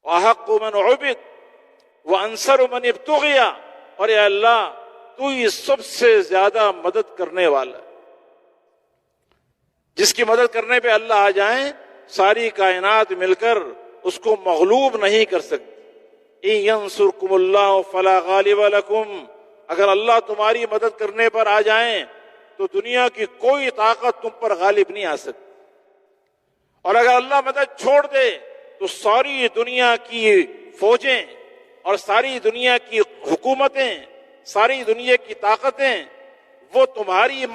وأحق من عبد وأنصر من ابتغي، اور اے اللہ تو ہی سب سے زیادہ مدد کرنے والا، جس کی مدد کرنے پہ اللہ آ جائیں ساری کائنات مل کر اس کو مغلوب نہیں کر سکتی۔ ان ینصرکم اللہ فلا غالب لکم، اگر اللہ تمہاری مدد کرنے پر آ جائیں تو دنیا کی کوئی طاقت تم پر غالب نہیں آ سکتی، اور اگر اللہ مدد چھوڑ دے تو ساری دنیا کی فوجیں اور ساری دنیا کی حکومتیں، ساری دنیا کی طاقتیں وہ تمہاری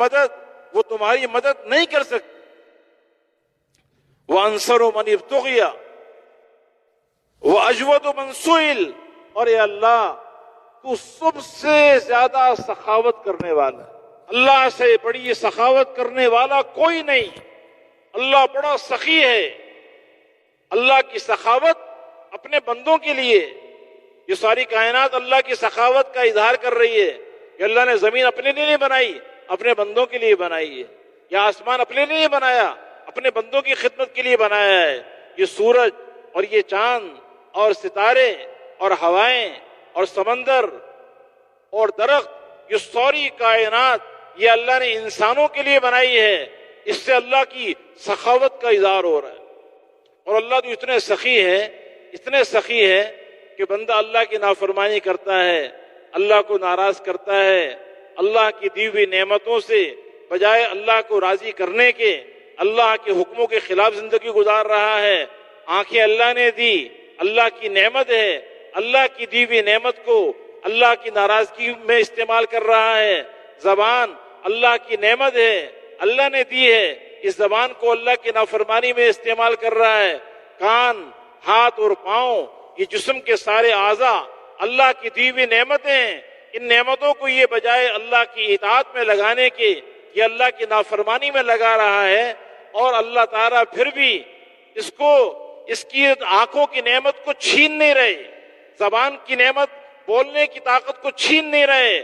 مدد نہیں کر سکتی۔ وَأَنصَرُ مَنِ ابْتُغِيَ وَأَجْوَدُ مَنْ سُئِلَ، اور اے اللہ تو سب سے زیادہ سخاوت کرنے والا، اللہ سے بڑی سخاوت کرنے والا کوئی نہیں، اللہ بڑا سخی ہے۔ اللہ کی سخاوت اپنے بندوں کے لیے، یہ ساری کائنات اللہ کی سخاوت کا اظہار کر رہی ہے کہ اللہ نے زمین اپنے لیے نہیں بنائی، اپنے بندوں کے لیے بنائی ہے، یا آسمان اپنے لیے نہیں بنایا، اپنے بندوں کی خدمت کے لیے بنایا ہے۔ یہ سورج اور یہ چاند اور ستارے اور ہوائیں اور سمندر اور درخت، یہ ساری کائنات یہ اللہ نے انسانوں کے لیے بنائی ہے۔ اس سے اللہ کی سخاوت کا اظہار ہو رہا ہے۔ اور اللہ تو اتنے سخی ہے کہ بندہ اللہ کی نافرمانی کرتا ہے، اللہ کو ناراض کرتا ہے، اللہ کی دی ہوئی نعمتوں سے بجائے اللہ کو راضی کرنے کے اللہ کے حکموں کے خلاف زندگی گزار رہا ہے۔ آنکھیں اللہ نے دی، اللہ کی نعمت ہے، اللہ کی دی ہوئی نعمت کو اللہ کی ناراضگی میں استعمال کر رہا ہے۔ زبان اللہ کی نعمت ہے، اللہ نے دی ہے، اس زبان کو اللہ کی نافرمانی میں استعمال کر رہا ہے۔ کان، ہاتھ اور پاؤں، یہ جسم کے سارے اعضاء اللہ کی دی ہوئی نعمتیں ہیں، ان نعمتوں کو یہ بجائے اللہ کی اطاعت میں لگانے کے یہ اللہ کی نافرمانی میں لگا رہا ہے، اور اللہ تعالیٰ پھر بھی اس کی آنکھوں کی نعمت کو چھین نہیں رہے، زبان کی نعمت بولنے کی طاقت کو چھین نہیں رہے،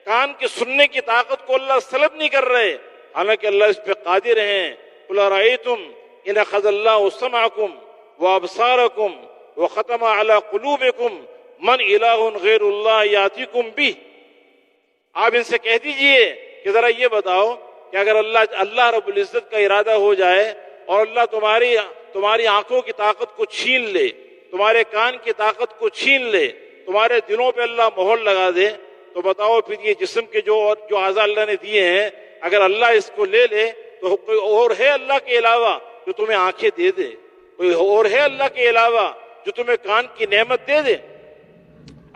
کان کے سننے کی طاقت کو اللہ سلب نہیں کر رہے، حالانکہ اللہ اس پہ قادر ہیں۔ قُلْ أَرَأَيْتُمْ إِنْ أَخَذَ اللَّهُ سَمْعَكُمْ وَأَبْصَارَكُمْ وَخَتَمَ عَلَى قُلُوبِكُمْ مَنْ إِلَٰهٌ غَيْرُ اللَّهِ يَأْتِيكُمْ بِهِ، آپ ان سے کہہ دیجئے کہ ذرا یہ بتاؤ کہ اگر اللہ رب العزت کا ارادہ ہو جائے اور اللہ تمہاری آنکھوں کی طاقت کو چھین لے، تمہارے کان کی طاقت کو چھین لے، تمہارے دلوں پہ اللہ مہر لگا دے، تو بتاؤ پھر یہ جسم کے جو اعضاء اللہ نے دیے ہیں، اگر اللہ اس کو لے لے تو کوئی اور ہے اللہ کے علاوہ جو تمہیں آنکھیں دے دے؟ کوئی اور ہے اللہ کے علاوہ جو تمہیں کان کی نعمت دے دے؟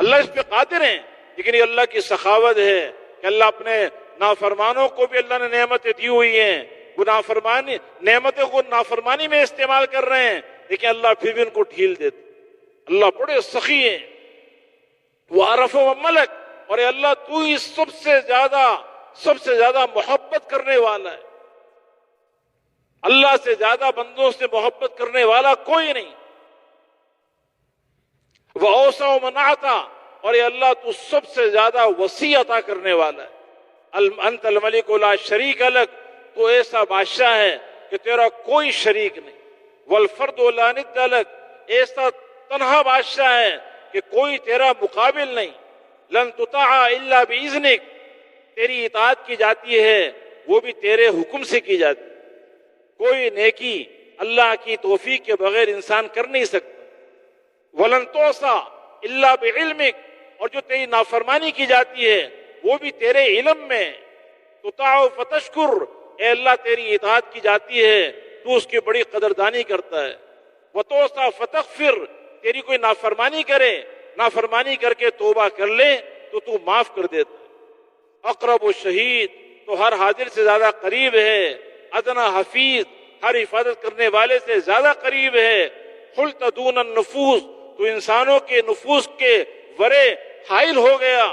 اللہ اس پہ قادر ہیں، لیکن یہ اللہ کی سخاوت ہے کہ اللہ اپنے نافرمانوں کو بھی اللہ نے نعمتیں دی ہوئی ہیں، وہ نعمتوں کو نافرمانی میں استعمال کر رہے ہیں، لیکن اللہ پھر بھی ان کو ڈھیل دیتے۔ اللہ بڑے سخی ہیں۔ وَعَرَفَ وَمَلَكَ، اور اے اللہ تو ہی سب سے زیادہ محبت کرنے والا ہے، اللہ سے زیادہ بندوں سے محبت کرنے والا کوئی نہیں۔ وَأَوْسَعُ مَنْ أَعْطَىٰ، اور اے اللہ تو سب سے زیادہ وسیع عطا کرنے والا ہے۔ انت الملک لا شریک لک، تو ایسا بادشاہ ہے کہ تیرا کوئی شریک نہیں۔ والفرد لا ند لک، ایسا تنہا بادشاہ ہے کہ کوئی تیرا مقابل نہیں۔ لن تطاع الا باذنک، تیری اطاعت کی جاتی ہے وہ بھی تیرے حکم سے کی جاتی ہے، کوئی نیکی اللہ کی توفیق کے بغیر انسان کر نہیں سکتا۔ ولن توصى الا بعلمک، اور جو تیری نافرمانی کی جاتی ہے وہ بھی تیرے علم میں۔ تطاع فتشکر، اے اللہ تیری اطاعت کی جاتی ہے تو اس کی بڑی قدردانی کرتا ہے۔ وتوصى فتغفر، تیری کوئی نافرمانی کرے، نافرمانی کر کے توبہ کر لے تو تو معاف کر دیتا ہے۔ اقرب الشہید، تو ہر حاضر سے زیادہ قریب ہے۔ ادنا حفیظ، ہر حفاظت کرنے والے سے زیادہ قریب ہے۔ خلت دون النفوس، تو انسانوں کے نفوس کے ورے حائل ہو گیا۔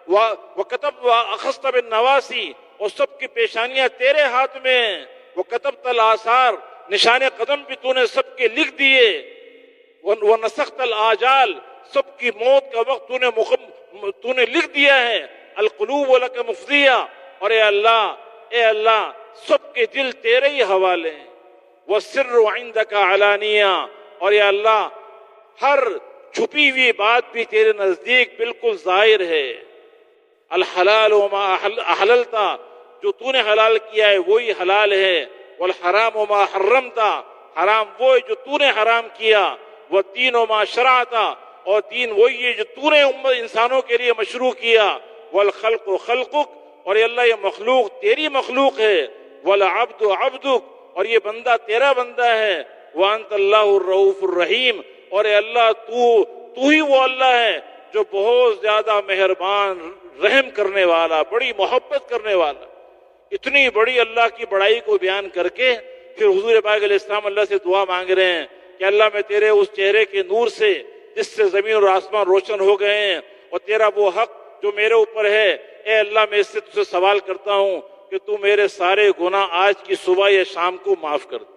وَكَتَبْتَ وَأَخَذْتَ بِالنَّوَاسِي، اور سب کی پیشانیاں تیرے ہاتھ میں۔ وَكَتَبْتَ الْآثَارَ، نشان قدم بھی تو نے سب کے لکھ دیے۔ وَنَسَخْتَ الْآجَالَ، سب کی موت کا وقت تو نے لکھ دیا ہے۔ القلوب لک مفضیہ، اور اے اللہ سب کے دل تیرے ہی حوالے ہیں۔ والسر عندک علانیہ، اور اے اللہ ہر چھپی ہوئی بات بھی تیرے نزدیک بالکل ظاہر ہے۔ الحلال وما احللتا، جو تو نے حلال کیا ہے وہی حلال ہے، والحرام وما حرمتا، حرام وہ ہے جو تو نے حرام کیا، والدین وما شرعتا، اور دین وہی ہے جو تو نے انسانوں کے لیے مشروع کیا، والخلق خلقک، اور یہ اللہ یہ مخلوق تیری مخلوق ہے، والعبد عبدک، اور یہ بندہ تیرا بندہ ہے، وانت اللہ الرؤوف الرحیم، اور اے اللہ تو ہی وہ اللہ ہے جو بہت زیادہ مہربان، رحم کرنے والا، بڑی محبت کرنے والا۔ اتنی بڑی اللہ کی بڑائی کو بیان کر کے پھر حضور پاک علیہ السلام اللہ سے دعا مانگ رہے ہیں کہ اللہ میں تیرے اس چہرے کے نور سے جس سے زمین اور آسمان روشن ہو گئے ہیں، اور تیرا وہ حق جو میرے اوپر ہے، اے اللہ میں اس سے تجھ سے سوال کرتا ہوں کہ تو میرے سارے گناہ آج کی صبح یا شام کو معاف کر دے۔